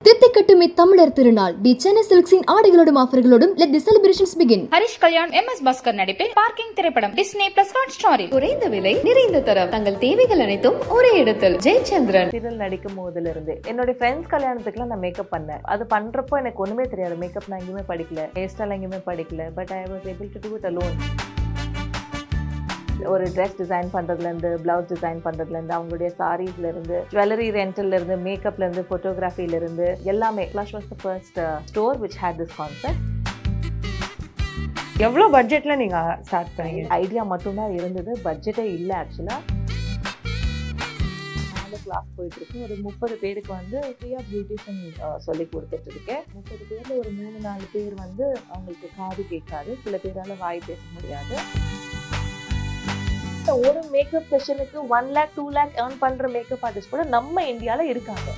தித்திக்கட்டுமே தமிழர் திருநாள் தி Chennai சில்க்ஸின் ஆடைகளோடும் ஆஃபர்களோடும் let the celebrations begin. Harish Kalyan MS Bhaskar நடிப்பில் பார்க்கிங் திரைப்படம் டிஸ்னி பிளஸ் ஹாட்ஸ்டாரில். குறைந்த விலை நிறைந்த தரம் தங்கள் தேவைகள் அனைத்தும் ஒரே இடத்தில். ஜெயச்சந்திரன் சீரியல் நடிக்கும் போதுல இருந்து என்னோட ஃப்ரெண்ட்ஸ் கல்யாணத்துக்குலாம் நான் மேக்கப் பண்ணேன். அது பண்றப்போ எனக்கு ஒண்ணுமே தெரியாது. மேக்கப் நான் எங்கேயுமே படிக்கல, ஹேர் ஸ்டைல் எங்கேயுமே படிக்கல. But I was able to do it alone. ஒரு ட்ரெஸ் டிசைன் பண்றதுலேருந்து, பிளவுஸ் டிசைன் பண்றதுலேருந்து, அவங்களுடைய சாரீஸ்ல இருந்து, ஜுவல்லரி ரெண்டல்ல இருந்து, மேக்கப்ல இருந்து, போட்டோகிராஃபில இருந்து எல்லாமே. Flush was the first store which had this concept. எவ்வளோ பட்ஜெட்ல நீங்க ஸ்டார்ட் பண்ணீங்க? ஐடியா மட்டும்தான் இருந்தது, பட்ஜெட்டே இல்லை ஆக்சுவலா. கிளாஸ் போயிட்டு இருக்கு. ஒரு 30 பேருக்கு வந்து ஃப்ரீயா பியூட்டிஷியன் சொல்லி கொடுத்துட்டு இருக்கேன். 30 பேர்ல ஒரு 3-4 பேர் வந்து அவங்களுக்கு காது கேட்காது, சில பேரால வாய் பேச முடியாது. ஒரு மேக்கப் செஷனுக்கு 1 lakh 2 lakh ஏர்ன் பண்ற மேக்கப் ஆர்டிஸ்ட் கூட நம்ம இந்தியால இருக்காங்க.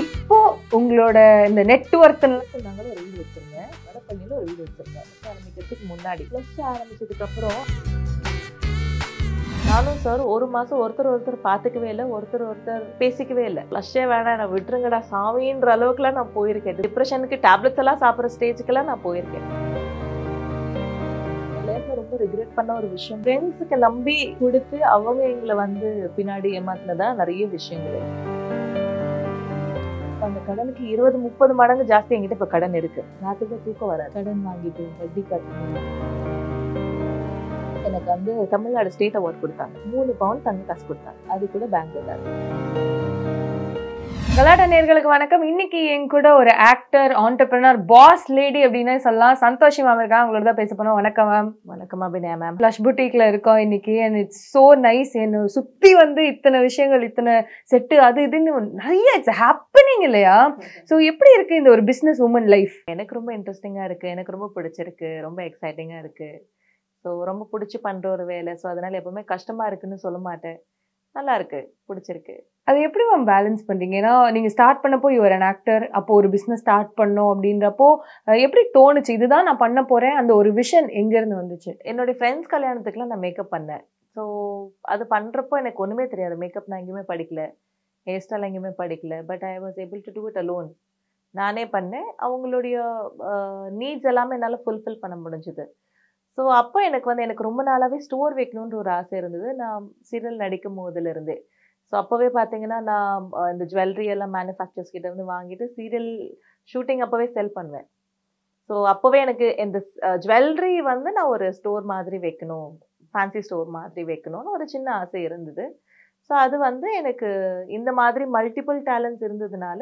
இப்போ உங்களோட இந்த நெட்வொர்க் நாங்க ஒரு வீடு வச்சிருந்தேன், வடபழனியில ஒரு வீடு வச்சிருந்தேன். ஆரம்பிக்கிறதுக்கு முன்னாடி ப்ளஸ் ஆரம்பிச்சதுக்கு அப்புறம் நானும் சார் ஒரு மாசம் ஒருத்தர் பார்த்துக்கவே இல்லை, ஒருத்தர் பேசிக்கவே இல்லை. ப்ளஷ்ஷே வேணாம், நான் விட்டுருங்கடா சாமின்ற அளவுக்குலாம் நான் போயிருக்கேன். டிப்ரெஷனுக்கு டேப்லெட்ஸ் எல்லாம் சாப்பிட்ற ஸ்டேஜுக்கெல்லாம் நான் போயிருக்கேன். ரொம்ப ரிக்ரெட் பண்ண ஒரு விஷயம், ஃப்ரெண்ட்ஸுக்கு நம்பி கொடுத்து அவங்க எங்களை வந்து பின்னாடி ஏமாத்தினதா நிறைய விஷயங்கள். அந்த கடனுக்கு 20-30 மடங்கு ஜாஸ்தி என்கிட்ட இப்ப கடன் இருக்கு. ராத்திரிக்கு தூக்கம் வராது. கடன் வாங்கிட்டு வட்டி கட்டணும். எனக்கு வந்து தமிழ்நாடு ஸ்டேட் அவார்ட் கொடுத்தாங்க. 3 பவுன் தங்க காசு கொடுத்தாங்க. அது கூட பேங்க்ல தான். கலாட்டா நேயர்களுக்கு வணக்கம். இன்னைக்கு என் கூட ஒரு ஆக்டர், ஆண்டர்பிரினர், பாஸ் லேடி அப்படின்னு சொல்லலாம், சந்தோஷி மேம் இருக்காங்க. அவங்களோட தான் பேச போனோம். வணக்கம் மேம். வணக்கம் அபிநயா மேம். ப்ளஷ் புட்டிக்ல இருக்கோம் இன்னைக்கு. And it's so nice. என்ன சுத்தி வந்து இத்தனை விஷயங்கள், இத்தனை செட்டு, அது இதுன்னு நிறைய இட்ஸ் ஹேப்பனிங் இல்லையா? ஸோ எப்படி இருக்கு இந்த ஒரு பிசினஸ் உமன் லைஃப்? எனக்கு ரொம்ப இன்ட்ரெஸ்டிங்கா இருக்கு, எனக்கு ரொம்ப பிடிச்சிருக்கு, ரொம்ப எக்ஸைட்டிங்கா இருக்கு. ஸோ ரொம்ப பிடிச்சி பண்ற ஒரு வேலை. ஸோ அதனால எப்பவுமே கஷ்டமா இருக்குன்னு சொல்ல மாட்டேன். நல்லா இருக்கு, பிடிச்சிருக்கு. அது எப்படி மேம் பேலன்ஸ் பண்றீங்க? ஏன்னா நீங்க ஸ்டார்ட் பண்ணப்போ யுவர் அன் ஆக்டர், அப்போ ஒரு பிசினஸ் ஸ்டார்ட் பண்ணோம் அப்படின்றப்போ எப்படி தோணுச்சு இதுதான் நான் பண்ண போறேன்? அந்த ஒரு விஷன் எங்க இருந்து வந்துச்சு? என்னோட ஃப்ரெண்ட்ஸ் கல்யாணத்துக்குலாம் நான் மேக்கப் பண்ணேன். ஸோ அது பண்றப்போ எனக்கு ஒண்ணுமே தெரியாது. மேக்கப் நான் எங்கேயுமே படிக்கல, ஹேர் ஸ்டைல் எங்கேயுமே படிக்கல. But I was able to do it alone. நானே பண்ணேன். அவங்களுடைய நீட்ஸ் எல்லாமே என்னால் ஃபுல்ஃபில் பண்ண முடிஞ்சுது. ஸோ அப்போ எனக்கு ரொம்ப நாளாகவே ஸ்டோர் வைக்கணுன்ற ஒரு ஆசை இருந்தது. நான் சீரியல் நடிக்கும் போதுல இருந்தே. ஸோ அப்போவே பார்த்தீங்கன்னா நான் இந்த ஜுவல்லரி எல்லாம் மேனுஃபேக்சர்ஸ் கிட்ட இருந்து வாங்கிட்டு சீரியல் ஷூட்டிங் அப்போவே செல் பண்ணுவேன். ஸோ அப்போவே எனக்கு இந்த ஜுவல்லரி வந்து நான் ஒரு ஸ்டோர் மாதிரி வைக்கணும், ஃபேன்சி ஸ்டோர் மாதிரி வைக்கணும்னு ஒரு சின்ன ஆசை இருந்தது. ஸோ அது வந்து எனக்கு இந்த மாதிரி மல்டிபிள் டேலண்ட்ஸ் இருந்ததுனால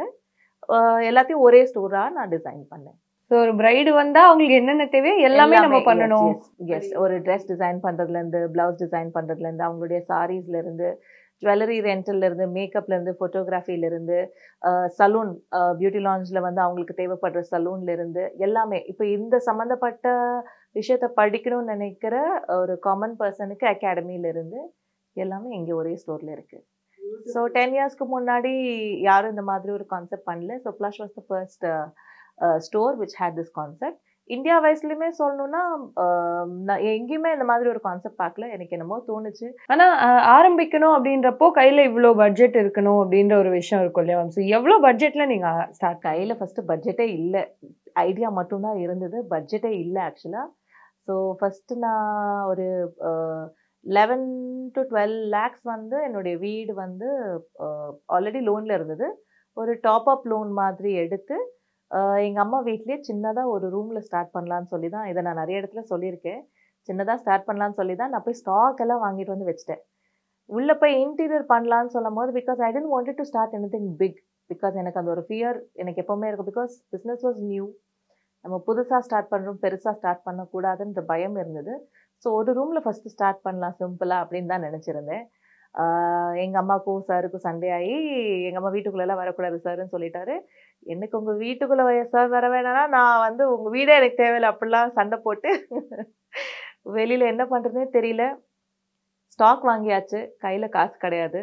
எல்லாத்தையும் ஒரே ஸ்டோராக நான் டிசைன் பண்ணேன். ஸோ ஒரு பிரைடு வந்தா அவங்களுக்கு என்னென்ன தேவையோ எல்லாமே நம்ம பண்ணணும். எஸ், ஒரு ட்ரெஸ் டிசைன் பண்றதுலேருந்து, பிளவுஸ் டிசைன் பண்றதுலேருந்து, அவங்களுடைய சாரீஸ்ல இருந்து, ஜுவல்லரி ரெண்டல்ல இருந்து, மேக்கப்ல இருந்து, போட்டோகிராஃபில இருந்து, சலூன் பியூட்டி லான்ச்ல வந்து அவங்களுக்கு தேவைப்படுற சலூன்ல இருந்து எல்லாமே. இப்போ இந்த சம்மந்தப்பட்ட விஷயத்த படிக்கணும்னு நினைக்கிற ஒரு காமன் பர்சனுக்கு அகாடமில இருந்து எல்லாமே இங்கே ஒரே ஸ்டோர்ல இருக்கு. ஸோ 10 இயர்ஸ்க்கு முன்னாடி யாரும் இந்த மாதிரி ஒரு கான்செப்ட் பண்ணல. So Plush was the first store which had this concept. India வயசுலயுமே சொல்லணும்னா நான் எங்கேயுமே இந்த மாதிரி ஒரு கான்செப்ட் பார்க்கல. எனக்கு என்னமோ தோணுச்சு. ஆனா ஆரம்பிக்கணும் அப்படின்றப்போ கையில இவ்வளோ பட்ஜெட் இருக்கணும் அப்படின்ற ஒரு விஷயம் இருக்கும் இல்லையா மேம்? ஸோ எவ்வளோ பட்ஜெட்ல நீங்க ஸ்டார்ட்? கையில ஃபர்ஸ்ட் பட்ஜெட்டே இல்லை, ஐடியா மட்டும்தான் இருந்தது, பட்ஜெட்டே இல்லை ஆக்சுவலா. ஸோ ஃபர்ஸ்ட் நான் ஒரு 11 to 12 lakhs வந்து என்னுடைய வீடு வந்து ஆல்ரெடி லோன்ல இருந்தது. ஒரு டாப் அப் லோன் மாதிரி எடுத்து எங்கள் அம்மா வீட்லேயே சின்னதாக ஒரு ரூமில் ஸ்டார்ட் பண்ணலான்னு சொல்லி தான், இதை நான் நிறைய இடத்துல சொல்லியிருக்கேன், சின்னதாக ஸ்டார்ட் பண்ணலான்னு சொல்லி தான் நான் போய் ஸ்டாக் எல்லாம் வாங்கிட்டு வந்து வச்சுட்டேன். உள்ளே போய் இன்டீரியர் பண்ணலான்னு சொல்லும் போது because I tend wanted to start anything big. Because எனக்கு அந்த ஒரு ஃபியர் எனக்கு எப்போவுமே இருக்கும். பிகாஸ் பிஸ்னஸ் வாஸ் நியூ, நம்ம புதுசாக ஸ்டார்ட் பண்ணுறோம், பெருசாக ஸ்டார்ட் பண்ணக்கூடாதுன்ற பயம் இருந்தது. ஸோ ஒரு ரூமில் ஃபஸ்ட்டு ஸ்டார்ட் பண்ணலாம் சிம்பிளாக அப்படின்னு தான் நினச்சிருந்தேன். எங்கள் அம்மாவுக்கும் சாருக்கும் சண்டே ஆகி எங்கள் அம்மா வீட்டுக்குள்ளெல்லாம் வரக்கூடாது சார்ன்னு சொல்லிட்டாரு. எனக்கு உங்கள் வீட்டுக்குள்ளே சார் வர வேணாம்னா நான் வந்து உங்கள் வீடே எனக்கு தேவையில்லை அப்படிலாம் சண்டை போட்டு வெளியில் என்ன பண்ணுறதுனே தெரியல. ஸ்டாக் வாங்கியாச்சு, கையில் காசு கிடையாது,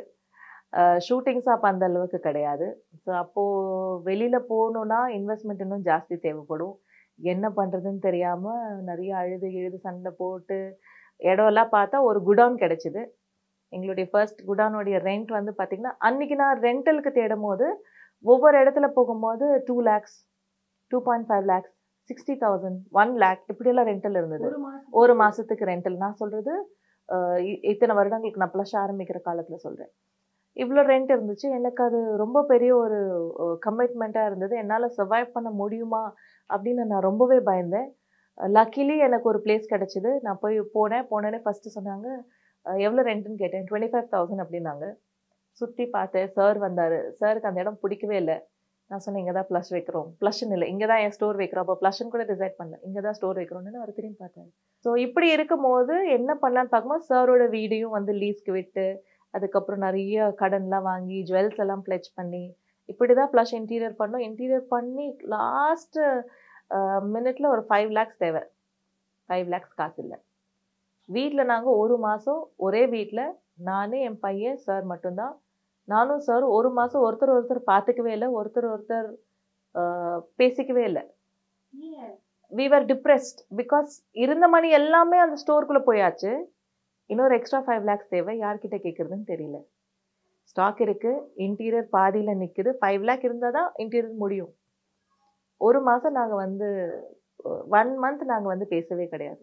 ஷூட்டிங்ஸாக அப்போ அந்த அளவுக்கு கிடையாது. ஸோ அப்போது வெளியில் போகணுன்னா இன்வெஸ்ட்மெண்ட் இன்னும் ஜாஸ்தி தேவைப்படும். என்ன பண்ணுறதுன்னு தெரியாமல் நிறைய அழுது சண்டை போட்டு இடம்லாம் பார்த்தா ஒரு குடவுன் கிடச்சிது. எங்களுடைய ஃபர்ஸ்ட் குடானுடைய ரெண்ட் வந்து பார்த்திங்கன்னா அன்றைக்கி நான் ரெண்டலுக்கு தேடும் போது ஒவ்வொரு இடத்துல போகும்போது 2 lakhs 2.5 lakhs 60,000 1 lakh இப்படியெல்லாம் ரெண்டல் இருந்தது. ஒரு மாசத்துக்கு ரெண்டல். நான் சொல்றது இத்தனை வருடங்களுக்கு நான் ப்ளஷ் ஆரம்பிக்கிற காலத்துல சொல்றேன். இவ்வளோ ரெண்ட் இருந்துச்சு. எனக்கு அது ரொம்ப பெரிய ஒரு கமிட்மெண்ட்டாக இருந்தது. என்னால் சர்வைவ் பண்ண முடியுமா அப்படின்னு நான் ரொம்பவே பயந்தேன். லக்கிலி எனக்கு ஒரு பிளேஸ் கிடச்சிது. நான் போய் போனேனே ஃபஸ்ட்டு சொன்னாங்க எவ்வளோ ரெண்ட்டுன்னு கேட்டேன். 25,000 அப்படின்னாங்க. சுற்றி பார்த்தேன். சார் வந்தார். சாருக்கு அந்த இடம் பிடிக்கவே இல்லை. நான் சொன்னேன் இங்கே தான் ப்ளஷ் வைக்கிறோம். ப்ளஷ்ன்னு இல்லை, இங்கே தான் என் ஸ்டோர் வைக்கிறோம். அப்போ ப்ளஷ்ன்னு கூட டிசைட் பண்ணல, இங்கே தான் ஸ்டோர் வைக்கிறோன்னு அவர் திரும்பி பார்த்தாரு. ஸோ இப்படி இருக்கும்போது என்ன பண்ணலான்னு பார்க்கும்போது சாரோட வீடையும் வந்து லீஸ்க்கு விட்டு அதுக்கப்புறம் நிறைய கடன்லாம் வாங்கி ஜுவல்ஸ் எல்லாம் பிளெச் பண்ணி இப்படி தான் ப்ளஷ் இன்டீரியர் பண்ணோம். இன்டீரியர் பண்ணி லாஸ்ட்டு மினிட்ல ஒரு 5 lakhs தேவை. 5 lakhs காசு இல்லை. வீட்டில் நாங்கள் ஒரு மாதம் ஒரே வீட்டில் நானே என் பையன் சார் மட்டும்தான். நானும் சார் ஒரு மாதம் ஒருத்தர் பார்த்துக்கவே இல்லை, ஒருத்தர் பேசிக்கவே இல்லை. we were depressed because இருந்த மணி எல்லாமே அந்த ஸ்டோருக்குள்ளே போயாச்சு. இன்னொரு எக்ஸ்ட்ரா 5 lakhs தேவை. யார்கிட்ட கேட்குறதுன்னு தெரியல. ஸ்டாக் இருக்குது, இன்டீரியர் பாதியில் நிற்குது. 5 lakh இருந்தால் தான் இன்டீரியர் முடியும். ஒரு மாதம் நாங்கள் வந்து 1 month நாங்கள் வந்து பேசவே கிடையாது.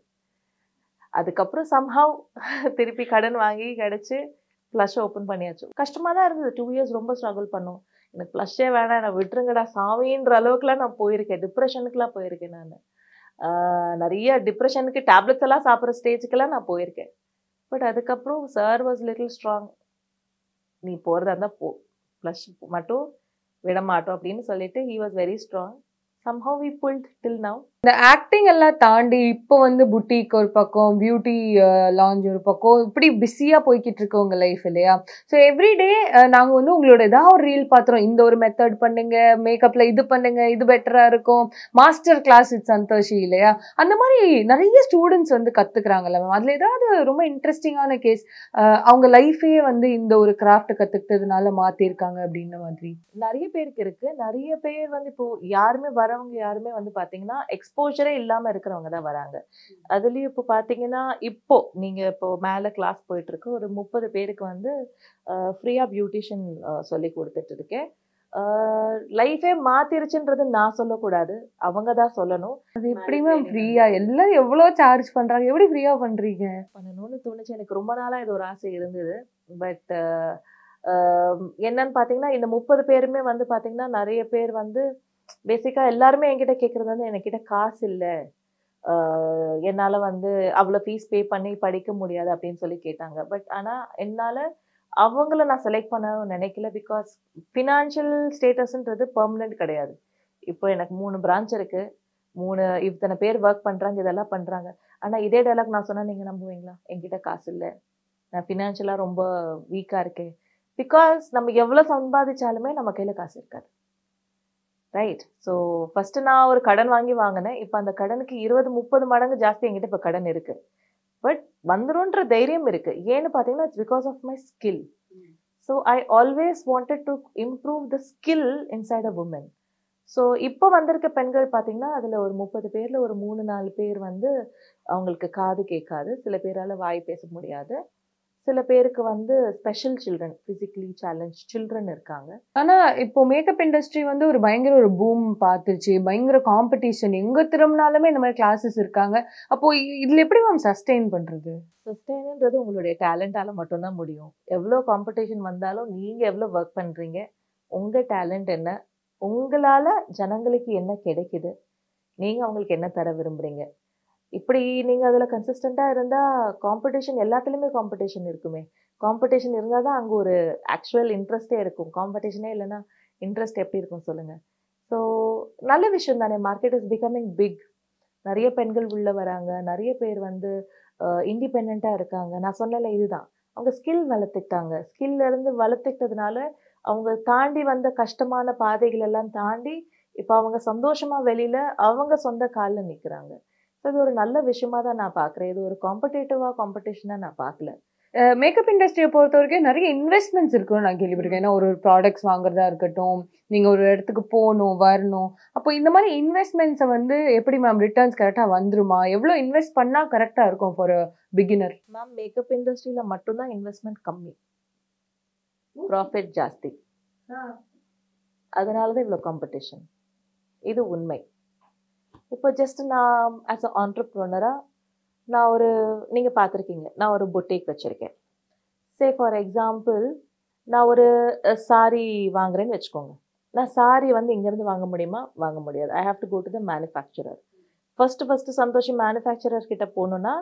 அதுக்கப்புறம் சம்ஹவ் திருப்பி கடன் வாங்கி கிடச்சி ப்ளஷ்ஷை ஓப்பன் பண்ணியாச்சு. கஷ்டமாக தான் இருந்தது. 2 years ரொம்ப ஸ்ட்ரகிள் பண்ணோம். எனக்கு ப்ளஷ்ஷே வேணாம், நான் விட்டுருங்கடா சாமின்ற அளவுக்குலாம் நான் போயிருக்கேன். டிப்ரெஷனுக்குலாம் போயிருக்கேன். நான் நிறைய டிப்ரெஷனுக்கு டேப்லெட்ஸ் எல்லாம் சாப்பிட்ற ஸ்டேஜுக்கெல்லாம் நான் போயிருக்கேன். பட் அதுக்கப்புறம் சார் வாஸ் லிட்டில் ஸ்ட்ராங். நீ போகிறதா இருந்தால் போ, ப்ளஷ் மட்டும் விட மாட்டோம் அப்படின்னு சொல்லிட்டு he was very strong. somehow we pulled till now. இந்த ஆக்டிங் எல்லாம் தாண்டி இப்போ வந்து புட்டிக் ஒரு பக்கம், பியூட்டி லான்ச் ஒரு பக்கம், இப்படி பிஸியாக போய்கிட்டு இருக்கு உங்கள் லைஃப் இல்லையா? ஸோ எவ்ரிடே நாங்கள் வந்து உங்களோட ஏதாவது ஒரு ரீல் பார்த்துறோம். இந்த ஒரு மெத்தட் பண்ணுங்க, மேக்கப்பில் இது பண்ணுங்க, இது பெட்டராக இருக்கும், மாஸ்டர் கிளாஸ் வித் சந்தோஷி இல்லையா? அந்த மாதிரி நிறைய ஸ்டூடெண்ட்ஸ் வந்து கற்றுக்குறாங்கல்ல மேம். அதில் ஏதாவது ரொம்ப இன்ட்ரெஸ்டிங்கான கேஸ் அவங்க லைஃபே வந்து இந்த ஒரு கிராஃப்ட் கற்றுக்கிட்டதுனால மாற்றிருக்காங்க அப்படின்ற மாதிரி? நிறைய பேருக்கு இருக்குது. நிறைய பேர் வந்து இப்போது யாருமே வரவங்க யாருமே வந்து பார்த்தீங்கன்னா எக்ஸ்போஜரே இல்லாமல் இருக்கிறவங்க தான் வராங்க. அதுலேயும் இப்போ பார்த்தீங்கன்னா இப்போ நீங்கள் இப்போ மேலே கிளாஸ் போயிட்டுருக்கு. ஒரு 30 பேருக்கு வந்து ஃப்ரீயாக பியூட்டிஷியன் சொல்லி கொடுத்துட்டு இருக்கேன். லைஃபே மாத்திருச்சுன்றது நான் சொல்லக்கூடாது, அவங்க தான் சொல்லணும். அது எப்படி மேம் ஃப்ரீயா? எல்லாம் எவ்வளோ சார்ஜ் பண்ணுறாங்க, எப்படி ஃப்ரீயாக பண்ணுறீங்க? பண்ணணும்னு தோணுச்சு. எனக்கு ரொம்ப நாளாக இது ஒரு ஆசை இருந்தது. பட் என்னன்னு பார்த்தீங்கன்னா இந்த 30 பேருமே வந்து பார்த்தீங்கன்னா நிறைய பேர் வந்து பேசிக்காக எல்லாருமே என்கிட்ட கேட்குறது வந்து என்கிட்ட காசு இல்லை, என்னால் வந்து அவ்வளோ ஃபீஸ் பே பண்ணி படிக்க முடியாது அப்படின்னு சொல்லி கேட்டாங்க. பட் ஆனால் என்னால் அவங்கள நான் செலக்ட் பண்ணணும்னு நினைக்கல. பிகாஸ் ஃபினான்ஷியல் ஸ்டேட்டஸ்ன்றது பெர்மனெண்ட் கிடையாது. இப்போ எனக்கு 3 பிரான்ச் இருக்குது, 3 இத்தனை பேர் ஒர்க் பண்ணுறாங்க, இதெல்லாம் பண்ணுறாங்க. ஆனால் இதே டைலாக் நான் சொன்னால் நீங்கள் நம்புவீங்களா? என்கிட்ட காசு இல்லை, நான் ஃபினான்ஷியலாக ரொம்ப வீக்காக இருக்கேன். பிகாஸ் நம்ம எவ்வளோ சம்பாதிச்சாலுமே நம்ம கையில் காசு இருக்காது, ரைட்? ஸோ ஃபஸ்ட்டு நான் ஒரு கடன் வாங்கினேன். இப்போ அந்த கடனுக்கு 20-30 மடங்கு ஜாஸ்தி என்கிட்ட இப்போ கடன் இருக்குது. பட் வந்துரும்ன்ற தைரியம் இருக்குது. ஏன்னு பார்த்தீங்கன்னா it's because of my skill. So I always wanted to improve the skill inside a woman. So இப்போ வந்திருக்க பெண்கள் பார்த்தீங்கன்னா அதில் ஒரு 30 பேரில் ஒரு 3-4 பேர் வந்து அவங்களுக்கு காது கேட்காது, சில பேரால் வாய் பேச முடியாது, சில பேருக்கு வந்து special children, physically challenge children இருக்காங்க. ஆனால் இப்போ மேக்கப் இண்டஸ்ட்ரி வந்து ஒரு பயங்கர ஒரு பூம் பார்த்துருச்சு, பயங்கர காம்படிஷன், எங்கே திரும்பினாலுமே இந்த மாதிரி கிளாஸஸ் இருக்காங்க. அப்போது இதில் எப்படி மேம் சஸ்டெயின் பண்ணுறது? சஸ்டெயின்ன்றது உங்களுடைய டேலண்டால் மட்டும்தான் முடியும். எவ்வளோ காம்படிஷன் வந்தாலும் நீங்கள் எவ்வளோ ஒர்க் பண்ணுறீங்க, உங்கள் டேலண்ட் என்ன, உங்களால் ஜனங்களுக்கு என்ன கிடைக்குது, நீங்கள் அவங்களுக்கு என்ன தர விரும்புகிறீங்க, இப்படி நீங்கள் அதில் கன்சிஸ்டண்ட்டாக இருந்தால் காம்படிஷன் எல்லாத்துலேயுமே காம்படிஷன் இருக்குமே. காம்படிஷன் இருந்தால் தான் அங்கே ஒரு ஆக்சுவல் இன்ட்ரெஸ்டே இருக்கும். காம்படிஷனே இல்லைன்னா இன்ட்ரெஸ்ட் எப்படி இருக்கும் சொல்லுங்கள்? ஸோ நல்ல விஷயம் தானே. Market is becoming big. நிறைய பெண்கள் உள்ளே வராங்க, நிறைய பேர் வந்து இண்டிபெண்ட்டாக இருக்காங்க. நான் சொன்னல இதுதான், அவங்க ஸ்கில் வளர்த்துக்கிட்டாங்க. ஸ்கில்லேருந்து வளர்த்துக்கிட்டதுனால அவங்க தாண்டி வந்த கஷ்டமான பாதைகள் எல்லாம் தாண்டி இப்போ அவங்க சந்தோஷமாக வெளியில் அவங்க சொந்த காலில் நிற்கிறாங்க. ஸோ இது ஒரு நல்ல விஷயமா தான் நான் பார்க்குறேன். இது ஒரு காம்படிஷனாக நான் பார்க்கல. மேக்கப் இண்டஸ்ட்ரியை பொறுத்த வரைக்கும் நிறைய இன்வெஸ்ட்மெண்ட்ஸ் இருக்குன்னு நான் கேள்விப்பட்டிருக்கேன். ஏன்னா ஒரு ப்ராடக்ட்ஸ் வாங்குறதா இருக்கட்டும், நீங்கள் ஒரு இடத்துக்கு போகணும் வரணும், அப்போ இந்த மாதிரி இன்வெஸ்ட்மெண்ட்ஸை வந்து எப்படி மேம் ரிட்டர்ன்ஸ் கரெக்டாக வந்துருமா? எவ்வளோ இன்வெஸ்ட் பண்ணால் கரெக்டாக இருக்கும் for a beginner? Ma'am makeup இண்டஸ்ட்ரியில் மட்டும்தான் இன்வெஸ்ட்மெண்ட் கம்மி, ப்ராஃபிட் ஜாஸ்தி. அதனால தான் இவ்வளோ காம்படிஷன். இது உண்மை. இப்போ ஜஸ்ட் நான் ஆஸ் அ ஆண்டர்ப்ரனராக நான் ஒரு நீங்கள் பார்த்துருக்கீங்க, நான் ஒரு பொட்டிக் வச்சுருக்கேன். சே ஃபார் எக்ஸாம்பிள் நான் ஒரு சாரி வாங்குறேன்னு வச்சுக்கோங்க. நான் சாரி வந்து இங்கேருந்து வாங்க முடியுமா? வாங்க முடியாது. I have to go to the manufacturer. First Santhoshi manufacturer கிட்ட போகணுன்னா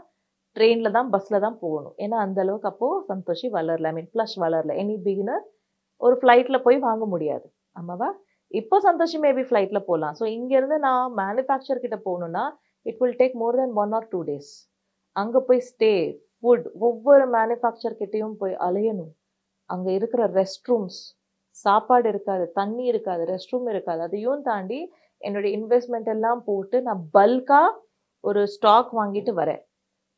ட்ரெயினில் தான் பஸ்ஸில் தான் போகணும். ஏன்னா அந்த அளவுக்கு அப்போது சந்தோஷி வளரல, ஐ மீன் ப்ளஷ் வளரல. எனி பிகினர் ஒரு ஃப்ளைட்டில் போய் வாங்க முடியாது, ஆமாவா? இப்போ சந்தோஷி மேபி ஃப்ளைட்டில் போகலாம். ஸோ இங்கேருந்து நான் மேனுஃபேக்சர் கிட்ட போகணுன்னா it will take more then 1 or 2 days. அங்கே போய் ஸ்டே, ஃபுட், ஒவ்வொரு மேனுஃபேக்சர் கிட்டேயும் போய் அலையணும். அங்கே இருக்கிற ரெஸ்ட் ரூம்ஸ், சாப்பாடு இருக்காது, தண்ணி இருக்காது, ரெஸ்ட் ரூம் இருக்காது. அதையும் தாண்டி என்னுடைய இன்வெஸ்ட்மெண்ட் எல்லாம் போட்டு நான் பல்காக ஒரு ஸ்டாக் வாங்கிட்டு வரேன்.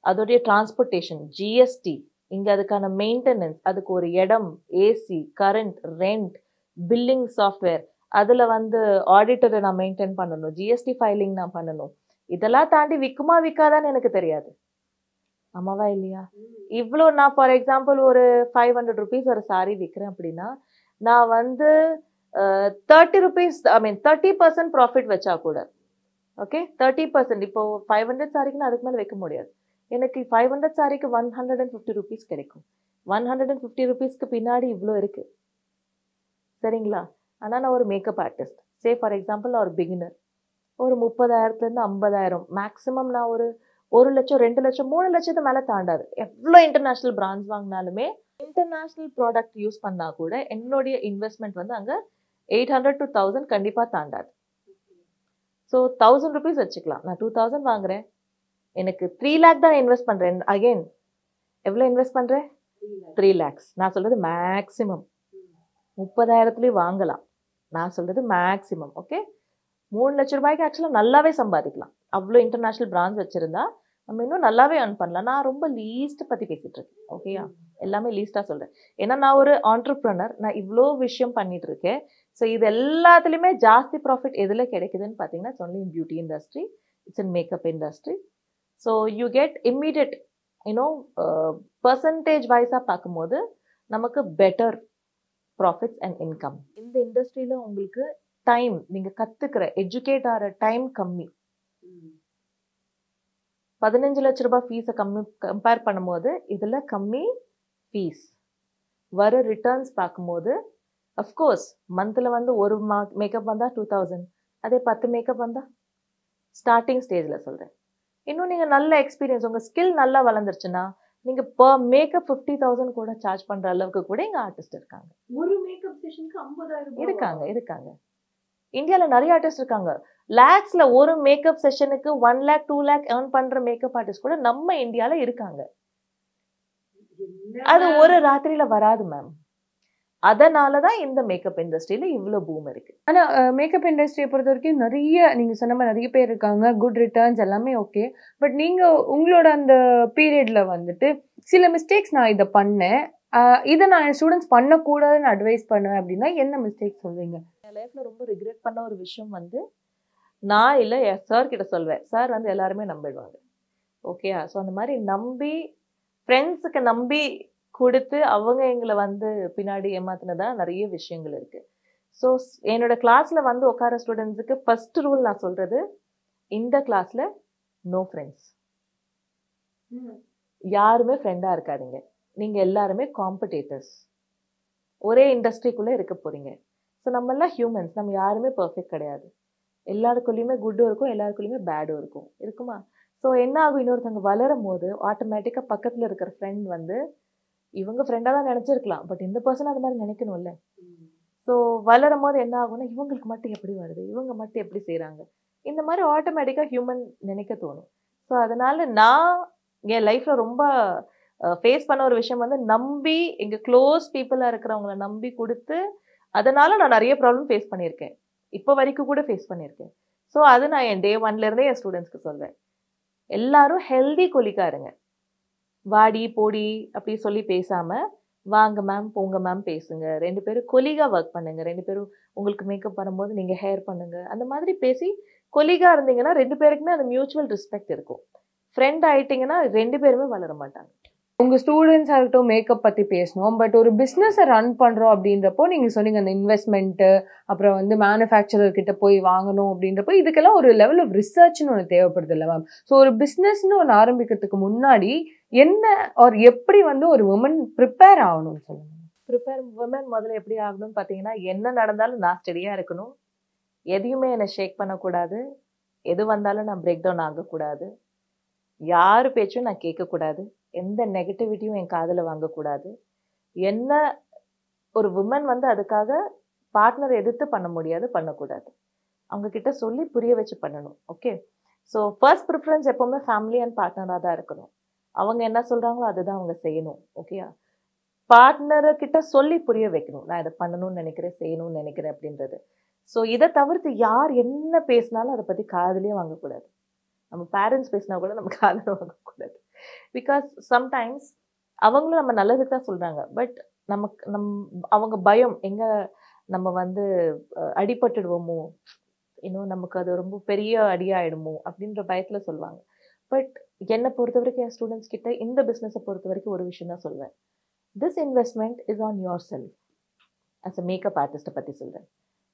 அதோடைய டிரான்ஸ்போர்ட்டேஷன், ஜிஎஸ்டி, இங்கே அதுக்கான மெயின்டெனன்ஸ், அதுக்கு ஒரு இடம், AC, current, rent, billing software, அதில் வந்து ஆடிட்டரை நான் மெயின்டைன் பண்ணணும், ஜிஎஸ்டி ஃபைலிங் நான் பண்ணணும். இதெல்லாம் தாண்டி விற்குமா விற்காதான்னு எனக்கு தெரியாது, ஆமாவா இல்லையா? இவ்வளோ நான் ஃபார் எக்ஸாம்பிள் ஒரு 500 rupees ஒரு சாரி விற்கிறேன் அப்படின்னா நான் வந்து 30 rupees, ஐ மீன் 30% ப்ராஃபிட் வச்சா கூட, ஓகே, 30%. இப்போ 500 சாரிக்கு நான் அதுக்கு மேலே வைக்க முடியாது. எனக்கு 500 சாரிக்கு 150 rupees கிடைக்கும். 150 rupeesக்கு பின்னாடி இவ்வளோ இருக்கு, சரிங்களா? ஆனால் நான் ஒரு makeup artist. Say for example நான் ஒரு பிகினர். ஒரு 30,000 50,000 மேக்ஸிமம் நான் ஒரு 1 லட்சம் 2 லட்சம் 3 லட்சத்து மேலே தாண்டாது. எவ்வளோ இன்டர்நேஷ்னல் பிராண்ட்ஸ் வாங்கினாலுமே இன்டர்நேஷ்னல் ப்ராடக்ட் யூஸ் பண்ணால் கூட என்னுடைய இன்வெஸ்ட்மெண்ட் வந்து அங்கே 800 to 1000 கண்டிப்பாக தாண்டாது. ஸோ 1000 rupees வச்சுக்கலாம். நான் 2000 வாங்குறேன், எனக்கு 3 lakh தான் இன்வெஸ்ட் பண்ணுறேன். அகெயின் எவ்வளோ இன்வெஸ்ட் பண்ணுறேன்? 3 lakhs. நான் சொல்கிறது மேக்ஸிமம். 30,000 வாங்கலாம், நான் சொல்கிறது மேக்ஸிமம். ஓகே, 3 லட்ச ரூபாய்க்கு ஆக்சுவலாக நல்லாவே சம்பாதிக்கலாம். அவ்வளோ இன்டர்நேஷ்னல் பிராண்ட்ஸ் வச்சுருந்தா நம்ம இன்னும் நல்லாவே earn பண்ணலாம். நான் ரொம்ப லீஸ்ட் பற்றி பேசிகிட்டு இருக்கேன், ஓகேயா? எல்லாமே லீஸ்ட்டாக சொல்கிறேன். ஏன்னா நான் ஒரு ஆண்டர்ப்ரனர், நான் இவ்வளோ விஷயம் பண்ணிட்டு இருக்கேன். ஸோ இது எல்லாத்துலேயுமே ஜாஸ்தி ப்ராஃபிட் எதில் கிடைக்குதுன்னு பார்த்தீங்கன்னா it's only in beauty industry, it's in makeup industry. So you get immediate percentage வைஸாக பார்க்கும்போது நமக்கு பெட்டர் ப்ராஃபிட்ஸ் அண்ட் இன்கம். இந்த இண்டஸ்ட்ரியில் உங்களுக்கு டைம், நீங்கள் கற்றுக்கிற எஜுகேட் ஆகிற டைம் கம்மி. 15 லட்ச ரூபாய் ஃபீஸை கம்பேர் பண்ணும்போது இதில் கம்மி ஃபீஸ். வர ரிட்டர்ன்ஸ் பார்க்கும்போது அஃப்கோர்ஸ் மந்தில் வந்து ஒரு மேக்கப் வந்தால் 2000, அதே 10 மேக்கப் வந்தால் ஸ்டார்டிங் ஸ்டேஜில் சொல்கிறேன். இன்னும் நீங்கள் நல்ல எக்ஸ்பீரியன்ஸ், உங்கள் ஸ்கில் நல்லா வளர்ந்துருச்சுன்னா நீங்கள் பர் மேக்கப் 50,000 கூட சார்ஜ் பண்ணுற அளவுக்கு கூட இங்கே ஆர்டிஸ்ட் இருக்காங்க. ஒரு மேக்கப் செஷனுக்கு 50,000 இருக்காங்க. இந்தியாவில் நிறைய ஆர்டிஸ்ட் இருக்காங்க. லேக்ஸில் ஒரு மேக்கப் செஷனுக்கு 1 lakh 2 lakh ஏர்ன் பண்ணுற மேக்கப் ஆர்டிஸ்ட் கூட நம்ம இந்தியாவில் இருக்காங்க. அது ஒரு ராத்திரியில் வராது மேம். அதனால தான் இந்த மேக்கப் இண்டஸ்ட்ரியில் இவ்வளோ பூம் இருக்கு. ஆனால் மேக்கப் இண்டஸ்ட்ரியை பொறுத்த வரைக்கும் நிறைய நீங்கள் சொன்ன மாதிரி நிறைய பேர் இருக்காங்க, குட் ரிட்டர்ன்ஸ் எல்லாமே ஓகே. பட் நீங்கள் உங்களோட அந்த பீரியடில் வந்துட்டு சில மிஸ்டேக்ஸ் நான் இதை பண்ணேன், இதை நான் என் ஸ்டூடெண்ட்ஸ் பண்ணக்கூடாதுன்னு அட்வைஸ் பண்ணுவேன் அப்படின்னா என்ன மிஸ்டேக் சொல்வீங்க? என் லைஃப்பில் ரொம்ப ரிக்ரெட் பண்ண ஒரு விஷயம் வந்து நான் இல்லை என் சார் கிட்ட சொல்வேன். சார் வந்து எல்லாருமே நம்பிடுவாங்க, ஓகேயா? ஸோ அந்த மாதிரி நம்பி ஃப்ரெண்ட்ஸுக்கு நம்பி கொடுத்து அவங்க எங்களை வந்து பின்னாடி ஏமாத்தினதா நிறைய விஷயங்கள் இருக்குது. ஸோ என்னோட கிளாஸில் வந்து உட்கார ஸ்டூடெண்ட்ஸுக்கு ஃபர்ஸ்ட் ரூல் நான் சொல்கிறது, இந்த கிளாஸில் நோ ஃப்ரெண்ட்ஸ். யாருமே ஃப்ரெண்டாக இருக்காதீங்க. நீங்கள் எல்லாருமே காம்படேட்டர்ஸ், ஒரே இண்டஸ்ட்ரிக்குள்ளே இருக்க போகிறீங்க. ஸோ நம்மெல்லாம் ஹியூமன்ஸ், நம்ம யாருமே பர்ஃபெக்ட் கிடையாது. எல்லாருக்குள்ளேயுமே குட்டும் இருக்கும், எல்லாருக்குள்ளேயுமே பேடும் இருக்குமா? ஸோ என்ன ஆகும், இன்னொருத்தவங்க வளரும் போது ஆட்டோமேட்டிக்காக பக்கத்தில் இருக்கிற ஃப்ரெண்ட் வந்து இவங்க ஃப்ரெண்டாக தான் நினச்சிருக்கலாம், பட் இந்த பர்சன் அது மாதிரி நினைக்கணும்ல. ஸோ வளரும் போது என்ன ஆகும்னா இவங்களுக்கு மட்டும் எப்படி வருது, இவங்க மட்டும் எப்படி செய்கிறாங்க, இந்த மாதிரி ஆட்டோமேட்டிக்காக ஹியூமன் நினைக்க தோணும். ஸோ அதனால் நான் என் லைஃப்பில் ரொம்ப ஃபேஸ் பண்ண ஒரு விஷயம் வந்து நம்பி, எங்கள் க்ளோஸ் பீப்புளாக இருக்கிறவங்கள நம்பி கொடுத்து, அதனால் நான் நிறைய ப்ராப்ளம் ஃபேஸ் பண்ணியிருக்கேன், இப்போ வரைக்கும் கூட ஃபேஸ் பண்ணியிருக்கேன். ஸோ அது நான் என் day 1 என் ஸ்டூடெண்ட்ஸ்க்கு சொல்வேன். எல்லாரும் ஹெல்தி கொலிக்கா இருங்க. வாடி போடி அப்படி சொல்லி பேசாமல் வாங்க மேம் போங்க மேம் பேசுங்க. 2 பேரும் கொலிகாக ஒர்க் பண்ணுங்க. 2 பேரும் உங்களுக்கு மேக்கப் பண்ணும்போது நீங்கள் ஹேர் பண்ணுங்க. அந்த மாதிரி பேசி கொலிகாக இருந்தீங்கன்னா 2 பேருக்குமே அந்த மியூச்சுவல் ரெஸ்பெக்ட் இருக்கும். ஃப்ரெண்ட் ஆகிட்டிங்கன்னா 2 பேருமே வளர மாட்டாங்க. உங்க ஸ்டூடெண்ட்ஸா இருக்கட்டும் மேக்கப் பத்தி பேசணும். பட் ஒரு பிசினஸை ரன் பண்றோம் அப்படின்றப்போ நீங்க சொன்னீங்க அந்த இன்வெஸ்ட்மெண்ட், அப்புறம் வந்து மேனுஃபேக்சரர் கிட்ட போய் வாங்கணும் அப்படின்றப்போ இதுக்கெல்லாம் ஒரு லெவல் ஆஃப் ரிசர்ச்னு ஒன்று தேவைப்படுது இல்லை மேம்? ஸோ ஒரு பிசினஸ்ன்னு ஒன்று ஆரம்பிக்கிறதுக்கு முன்னாடி என்ன ஒரு எப்படி வந்து ஒரு உமன் ப்ரிப்பேர் ஆகணும்னு சொல்லுங்க. உமன் முதல்ல எப்படி ஆகணும்னு பார்த்தீங்கன்னா, என்ன நடந்தாலும் நான் ஸ்டெடியா இருக்கணும். எதையுமே என்னை ஷேக் பண்ணக்கூடாது. எது வந்தாலும் நான் பிரேக் டவுன் ஆகக்கூடாது. யார் பேச்சும் நான் கேட்கக்கூடாது. எந்த நெகட்டிவிட்டியும் என் காதில் வாங்கக்கூடாது. என்ன ஒரு உமன் வந்து அதுக்காக பார்ட்னர் எதிர்த்து பண்ண முடியாது, பண்ணக்கூடாது. அவங்க கிட்ட சொல்லி புரிய வச்சு பண்ணணும். ஓகே, ஸோ ஃபர்ஸ்ட் ப்ரிஃபரன்ஸ் எப்போவுமே ஃபேமிலி அண்ட் பார்ட்னராக தான் இருக்கணும். அவங்க என்ன சொல்கிறாங்களோ அதுதான் அவங்க செய்யணும். ஓகேயா, பார்ட்னரை கிட்ட சொல்லி புரிய வைக்கணும். நான் இதை பண்ணணும்னு நினைக்கிறேன், செய்யணும்னு நினைக்கிறேன் அப்படின்றது. ஸோ இதை தவிர்த்து யார் என்ன பேசினாலும் அதை பற்றி காதுலேயே வாங்கக்கூடாது. நம்ம பேரண்ட்ஸ் பேசினா கூட நம்ம காதில் வாங்கக்கூடாது. பிகாஸ் சம்டைம்ஸ் அவங்களும் நம்ம நல்லதுக்கு தான் சொல்கிறாங்க. பட் நமக்கு அவங்க பயம் எங்கே நம்ம வந்து அடிபட்டுடுவோமோ, இன்னும் நமக்கு அது ரொம்ப பெரிய அடியாயிடுமோ அப்படின்ற பயத்தில் சொல்லுவாங்க. பட் என்னை பொறுத்த வரைக்கும் என் ஸ்டூடெண்ட்ஸ் கிட்ட இந்த பிஸ்னஸை பொறுத்த வரைக்கும் ஒரு விஷயம் தான் சொல்வேன். This investment is on yourself. As a makeup ஆர்டிஸ்ட்டை பற்றி சொல்கிறேன்.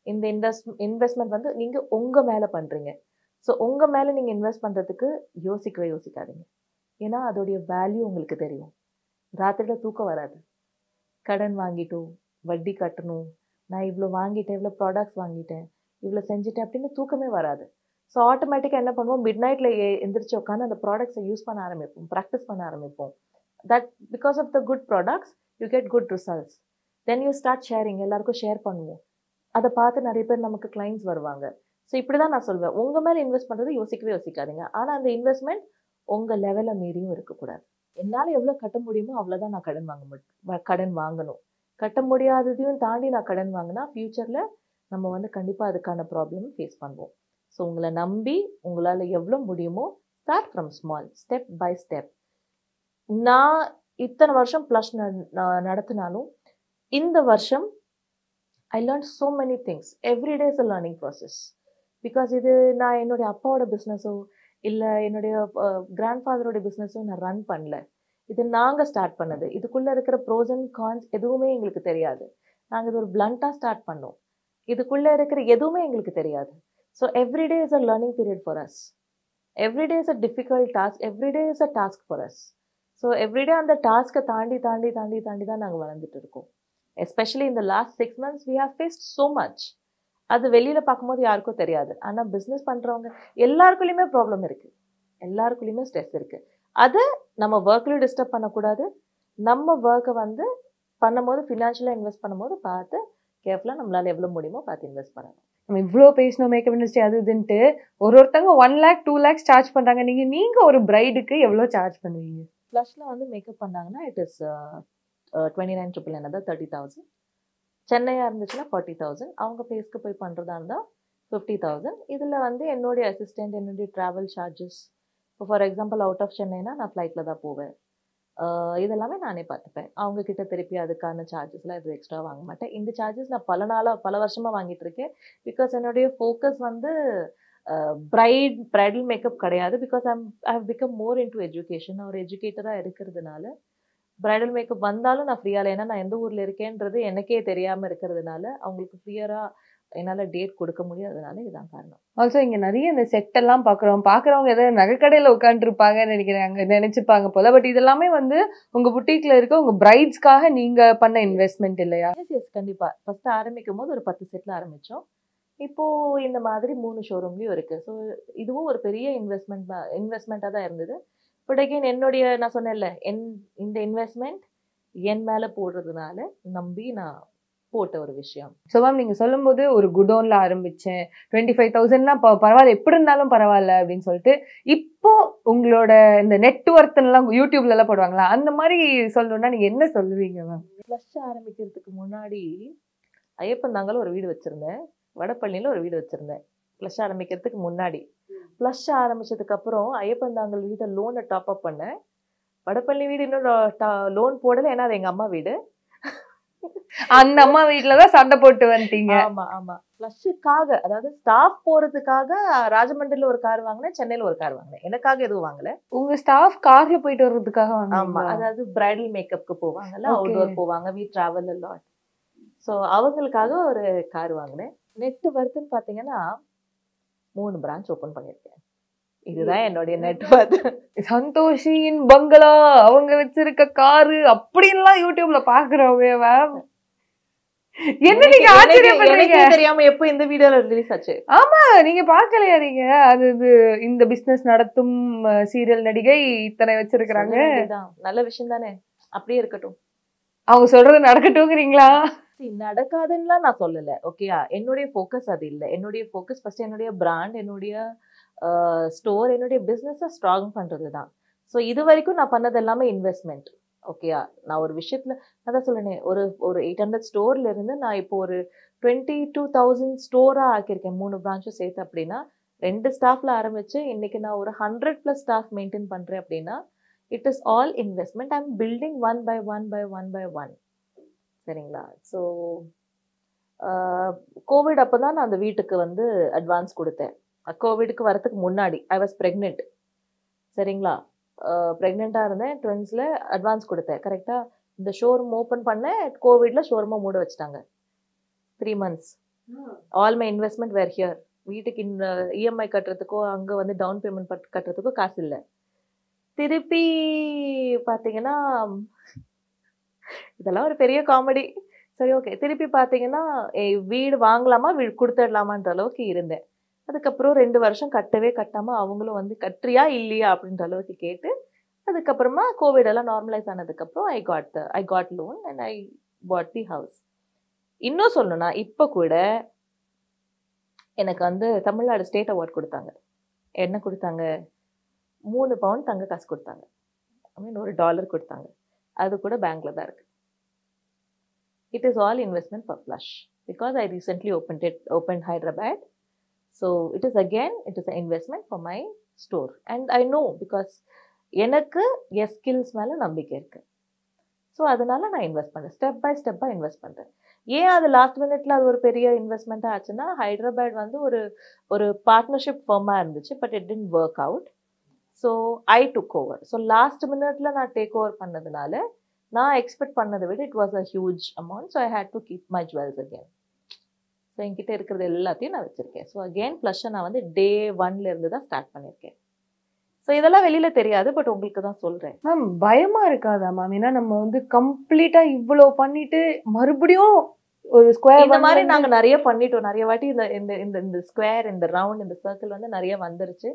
இந்த இன்வெஸ்ட்மெண்ட் வந்து நீங்கள் உங்கள் மேலே பண்ணுறீங்க. ஸோ உங்கள் மேலே நீங்கள் இன்வெஸ்ட் பண்ணுறதுக்கு யோசிக்காதீங்க. ஏன்னா அதோடைய வேல்யூ உங்களுக்கு தெரியும். ராத்திரியில் தூக்கம் வராது. கடன் வாங்கிட்டோம், வட்டி கட்டணும், நான் இவ்வளோ வாங்கிட்டேன், இவ்வளோ ப்ராடக்ட்ஸ் வாங்கிட்டேன், இவ்வளோ செஞ்சுட்டேன் அப்படின்னு தூக்கமே வராது. ஸோ ஆட்டோமேட்டிக்காக என்ன பண்ணுவோம், மிட் நைட்டில் எந்திரிச்சு உட்காந்து அந்த ப்ராடக்ட்ஸை யூஸ் பண்ண ஆரம்பிப்போம், ப்ராக்டிஸ் பண்ண ஆரம்பிப்போம். That because of the good products you get good results. Then you start sharing, எல்லாருக்கும் ஷேர் பண்ணுவோம். அதை பார்த்து நிறைய பேர் நமக்கு கிளைண்ட்ஸ் வருவாங்க. ஸோ இப்படி தான் நான் சொல்வேன், உங்கள் மேலே இன்வெஸ்ட் பண்ணுறது யோசிக்காதீங்க. ஆனால் அந்த இன்வெஸ்ட்மெண்ட் உங்கள் லெவலை மீறியும் இருக்கக்கூடாது. என்னால் எவ்வளோ கட்ட முடியுமோ அவ்வளோதான் நான் கடன் வாங்கணும். கட்ட முடியாததையும் தாண்டி நான் கடன் வாங்கினா ஃப்யூச்சரில் நம்ம வந்து கண்டிப்பாக அதுக்கான ப்ராப்ளம் ஃபேஸ் பண்ணுவோம். ஸோ உங்களை நம்பி உங்களால் எவ்வளோ முடியுமோ start from small, step by step. நான் இத்தனை வருஷம் ப்ளஸ் நடத்தினாலும் இந்த வருஷம் I learned so many things. Every day is a learning process. Because இது நான் என்னுடைய அப்பாவோட பிஸ்னஸோ இல்லை என்னுடைய கிராண்ட்ஃபாதரோட பிஸ்னஸோ நான் ரன் பண்ணல. இது நாங்கள் ஸ்டார்ட் பண்ணது. இதுக்குள்ளே இருக்கிற ப்ரோஸ் அண்ட் கான்ஸ் எதுவுமே எங்களுக்கு தெரியாது. நாங்கள் இது ஒரு பிளண்ட்டாக ஸ்டார்ட் பண்ணோம். இதுக்குள்ளே இருக்கிற எதுவுமே எங்களுக்கு தெரியாது. So everyday is a learning period for us. Everyday is a difficult task. Everyday is a task for us. So everyday அந்த டாஸ்க்கை தாண்டி தான் நாங்கள் வளர்ந்துட்டு இருக்கோம். எஸ்பெஷலி இந்த last 6 months we have faced so much. அது வெளியில் பார்க்கும்போது யாருக்கும் தெரியாது. ஆனால் பிஸ்னஸ் பண்ணுறவங்க எல்லாருக்குள்ளேயுமே ப்ராப்ளம் இருக்குது, எல்லாருக்குள்ளேயுமே ஸ்ட்ரெஸ் இருக்குது. அதை நம்ம ஒர்க்லேயும் டிஸ்டர்ப் பண்ணக்கூடாது. நம்ம ஒர்க்கை வந்து பண்ணும்போது ஃபினான்ஷியலாக இன்வெஸ்ட் பண்ணும்போது பார்த்து கேர்ஃபுல்லாக நம்மளால் எவ்வளோ முடியுமோ பார்த்து இன்வெஸ்ட் பண்ணணும். நம்ம இவ்வளோ பேசணும் மேக்கப் இண்டஸ்ட்ரி அது இதுன்ட்டு. ஒருத்தவங்க 1 lakh 2 lakhs சார்ஜ் பண்ணுறாங்க. நீங்கள் ஒரு பிரைடுக்கு எவ்வளோ சார்ஜ் பண்ணுவீங்க? ப்ளஸில் வந்து மேக்கப் பண்ணாங்கன்னா இட் இஸ் 29,999, அதாவது 30,000. சென்னையாக இருந்துச்சுன்னா 40,000. அவங்க ஃபேஸ்க்கு போய் பண்ணுறதா இருந்தால் 50,000. இதில் வந்து என்னுடைய அசிஸ்டண்ட், என்னுடைய ட்ராவல் சார்ஜஸ், இப்போ ஃபார் எக்ஸாம்பிள் அவுட் ஆஃப் சென்னைனா நான் ஃப்ளைட்டில் தான் போவேன். இதெல்லாமே நானே பார்த்துப்பேன். அவங்கக்கிட்ட திருப்பி அதுக்கான சார்ஜஸ்லாம் எதுவும் எக்ஸ்ட்ரா வாங்க மாட்டேன். இந்த சார்ஜஸ் நான் பல வருஷமாக வாங்கிட்டு இருக்கேன். பிகாஸ் என்னுடைய ஃபோக்கஸ் வந்து பிரைடல் மேக்கப் கிடையாது. Because I have become more into education. ஒரு எஜுகேட்டராக இருக்கிறதுனால பிரைடல் மேக்கப் வந்தாலும் நான் ஃப்ரீயாக இல்லை. ஏன்னா நான் எந்த ஊரில் இருக்கேன்றது எனக்கே தெரியாமல் இருக்கிறதுனால அவங்களுக்கு ஃப்ரீயராக என்னால் டேட் கொடுக்க முடியாததுனால இதுதான் காரணம். ஆல்சோ இங்கே நிறைய இந்த செட்டெல்லாம் பார்க்குறவங்க ஏதாவது நகைக்கடையில் உட்காந்துருப்பாங்கன்னு நினைச்சுப்பாங்க போல. பட் இதெல்லாமே வந்து உங்கள் புட்டிக்கில் இருக்க உங்கள் பிரைட்ஸ்க்காக நீங்கள் பண்ண இன்வெஸ்ட்மெண்ட் இல்லையா? எஸ் கண்டிப்பாக. ஃபஸ்ட்டு ஆரம்பிக்கும் போது ஒரு 10 செட்டில் ஆரம்பித்தோம். இப்போது இந்த மாதிரி 3 ஷோரூம்லேயும் இருக்குது. ஸோ இதுவும் ஒரு பெரிய இன்வெஸ்ட்மெண்ட்டாக தான் இருந்தது. பட் அகெயின் என்னுடைய நான் சொன்னேன்ல, இந்த இன்வெஸ்ட்மெண்ட் என் மேலே போடுறதுனால நம்பி நான் போட்ட ஒரு விஷயம். ஸோ மேம் நீங்கள் சொல்லும்போது ஒரு குடோனில் ஆரம்பித்தேன், 25,000னா பரவாயில்ல, எப்படி இருந்தாலும் பரவாயில்ல அப்படின்னு சொல்லிட்டு, இப்போ உங்களோட இந்த நெட்ஒர்க்லாம் யூடியூப்லலாம் போடுவாங்களா, அந்த மாதிரி சொல்லணும்னா நீங்கள் என்ன சொல்லுவீங்க மேம்? ப்ளஸ் ஆரம்பிக்கிறதுக்கு முன்னாடி ஐயப்பந்தாங்கல ஒரு வீடு வச்சுருந்தேன், வடபழனியில் ஒரு வீடு வச்சுருந்தேன். ப்ளஸ் ஆரம்பிக்கிறதுக்கு முன்னாடி. ப்ளஸ் ஆரம்பிச்சதுக்கப்புறம் ஐயப்பந்தாங்கல் வீட்டை லோனை டாப்அப் பண்ணேன். வடபழனி வீடு இன்னும் லோன் போடலை, ஏன்னா அது எங்கள் அம்மா வீடு. அந்த அம்மா வீட்டுலதான் சண்டை போட்டு வந்துட்டீங்க. ஆமா ஆமா. பிளஷுக்காக, அதாவது ஸ்டாஃப் போறதுக்காக ராஜமண்டில ஒரு கார் வாங்கினேன், சென்னையில ஒரு கார் வாங்கினேன். எனக்காக எதுவும் வாங்கல. உங்க ஸ்டாஃப் கார்ல போயிட்டு வர்றதுக்காக ஆமா, வாங்க? அதாவது பிரைடல் மேக்கப்க்கு போவாங்கல்ல, Okay. அவுட்டோர் போவாங்க, we travel a lot. So அவங்களுக்காக ஒரு கார் வாங்கினேன். நெட் வர்த்துன்னு பாத்தீங்கன்னா 3 பிரான்ச் ஓபன் பண்ணிருக்கேன். இதுதான் என்னுடைய நெட் வர்த். சந்தோஷியின் பங்களா, அவங்க வச்சிருக்க காரு அப்படின்லாம் யூடியூப்ல பாக்குறோமே மேம். என்ன நீங்க ஆச்சரியப்படுறீங்க? எனக்கே தெரியாம எப்போ இந்த வீடியோல ரிலீஸ் ஆச்சு. ஆமா, நீங்க பாக்கலையா? நீங்க அது இந்த பிசினஸ் நடத்தும் சீரியல் நடிகை இத்தனை வச்சிருக்காங்க. நல்ல விஷயம் தானே, அப்படியே இருக்கட்டும். அவங்க சொல்றது நடக்கட்டும்ங்கிறீங்களா? நடக்காதுன்னா நான் சொல்லல, ஓகேயா? என்னுடைய ஃபோக்கஸ் அது இல்லை. என்னுடைய ஃபோக்கஸ் ஃபர்ஸ்ட் என்னுடைய பிராண்ட், என்னுடைய ஸ்டோர், என்னுடைய பிசினஸை ஸ்ட்ராங் பண்றது தான். ஸோ இது வரைக்கும் நான் பண்ணது எல்லாமே இன்வெஸ்ட்மெண்ட், ஓகேயா? நான் ஒரு விஷயத்துல அதான் சொல்லேனே, ஒரு 800 ஸ்டோர்ல இருந்து நான் இப்போ ஒரு 22,000 ஸ்டோரா ஆக்கியிருக்கேன், 3 பிரான்ச்சும் சேர்த்து. அப்படின்னா 2 ஸ்டாஃப்ல ஆரம்பிச்சு இன்னைக்கு நான் ஒரு 100+ ஸ்டாஃப் மெயின்டைன் பண்றேன். அப்படின்னா it is all investment. I am building one by one. சரிங்களா? ஸோ கோவிட் அப்போதான் நான் அந்த வீட்டுக்கு வந்து அட்வான்ஸ் கொடுத்தேன். கோவிடுக்கு வரதுக்கு முன்னாடி ஐ வாஸ் ப்ரெக்னென்ட். சரிங்களா? ப்ரெக்னெண்ட்டாக இருந்தேன், ட்வின்ஸில் அட்வான்ஸ் கொடுத்தேன். கரெக்டாக இந்த ஷோரூம் ஓப்பன் பண்ணேன், கோவிடில் ஷோரூமை மூட வச்சுட்டாங்க. 3 months. All my investment were here. வீட்டுக்கு இந்த இஎம்ஐ கட்டுறதுக்கோ அங்கே வந்து டவுன் பேமெண்ட் கட்டுறதுக்கோ காசு இல்லை. திருப்பி பார்த்தீங்கன்னா இதெல்லாம் ஒரு பெரிய காமெடி. சரி, ஓகே. திருப்பி பார்த்தீங்கன்னா வீடு வாங்கலாமா கொடுத்துடலாமான்ற அளவுக்கு இருந்தேன். அதுக்கப்புறம் 2 வருஷம் கட்டவே கட்டாமல் அவங்களும் வந்து கட்டுறியா இல்லையா அப்படின்ற அளவுக்கு கேட்டு, அதுக்கப்புறமா கோவிட் எல்லாம் நார்மலைஸ் ஆனதுக்கப்புறம் I got loan and I bought the house. இன்னும் சொல்லணும்னா இப்போ கூட எனக்கு வந்து தமிழ்நாடு ஸ்டேட் அவார்ட் கொடுத்தாங்க. என்ன கொடுத்தாங்க? 3 பவுன் தங்க காசு கொடுத்தாங்க. ஐ மீன் $1 கொடுத்தாங்க. அது கூட பேங்க்ல தான் இருக்கு. It is all investment for Plush because I recently opened Hyderabad. So it is an investment for my store and I know because எனக்கு என் ஸ்கில்ஸ் மேலே நம்பிக்கை இருக்கு. ஸோ அதனால நான் இன்வெஸ்ட் பண்ணுறேன், ஸ்டெப் பை ஸ்டெப்பாக இன்வெஸ்ட் பண்ணுறேன். ஏன் அது லாஸ்ட் மினிட்ல அது ஒரு பெரிய இன்வெஸ்ட்மெண்ட்டாக ஆச்சுன்னா, ஹைதராபாத் வந்து ஒரு பார்ட்னர்ஷிப் ஃபார்மாக இருந்துச்சு, but it didn't work out. So I took over. So last மினிட்ல நான் டேக் ஓவர் பண்ணதுனால நான் எக்ஸ்பெக்ட் பண்ணதை விட it was a huge amount. So I had to keep my jewels again. So என்கிட்ட இருக்கிறது எல்லாத்தையும் நான் வச்சிருக்கேன். ஸோ அகெயின் ப்ளஷ்ஷை நான் வந்து Day 1 இருந்து தான் ஸ்டார்ட் பண்ணியிருக்கேன். ஸோ இதெல்லாம் வெளியில தெரியாது, பட் உங்களுக்கு தான் சொல்றேன். மேம் பயமா இருக்காதா மேம்? ஏன்னா நம்ம வந்து கம்ப்ளீட்டா இவ்வளோ பண்ணிட்டு மறுபடியும் ஒரு ஸ்கொயர் இந்த மாதிரி நாங்க நிறைய பண்ணிட்டோம். நிறைய வாட்டி இந்த ஸ்கொயர், இந்த ரவுண்ட், இந்த சர்க்கிள் வந்து நிறைய வந்துருச்சு.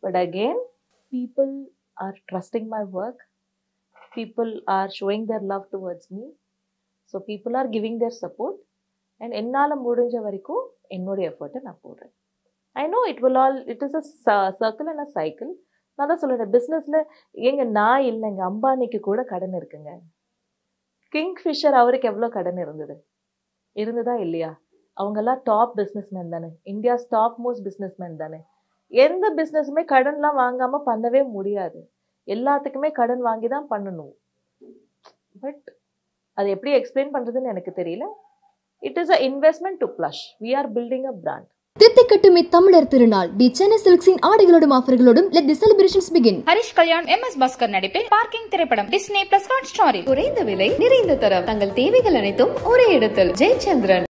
But again people are trusting my work. People are showing their love towards me. So people are giving their support. And என்னால முடிஞ்ச வரைக்கும் என்னோட எஃபர்ட்டை நான் போடுறேன். I know it is a circle and a cycle. நான் தான் சொல்லுறேன், பிஸ்னஸ்ல நான் இல்லைங்க, அம்பானிக்கு கூட கடன் இருக்குங்க. கிங்ஃபிஷர் அவருக்கு எவ்வளோ கடன் இருந்ததா இல்லையா? அவங்கெல்லாம் டாப் பிஸ்னஸ்மேன் தானே, இந்தியாஸ் டாப் மோஸ்ட் பிஸ்னஸ்மேன் தானே. எந்த பிஸ்னஸுமே கடன்லாம் வாங்காம பண்ணவே முடியாது. எல்லாத்துக்குமே கடன் வாங்கி தான் பண்ணணும். பட் அது எப்படி எக்ஸ்பிளைன் பண்றதுன்னு எனக்கு தெரியல. It is a investment to Plush. We are building a brand. தித்திக்கட்டும் தமிழர் திருநாள் தி Chennai சில்க்ஸின் ஆடைகளோடும் ஆஃபர்களோடும் let the celebrations begin. Harish Kalyan, MS Bhaskar நடிப்பில் பார்க்கிங் திரைப்படம் Disney+ Hotstar. குறைந்த விலை, நிறைந்த தரம், தங்கள் தேவைகள் அனைத்தும் ஒரே இடத்தில். ஜெயச்சந்திரன்.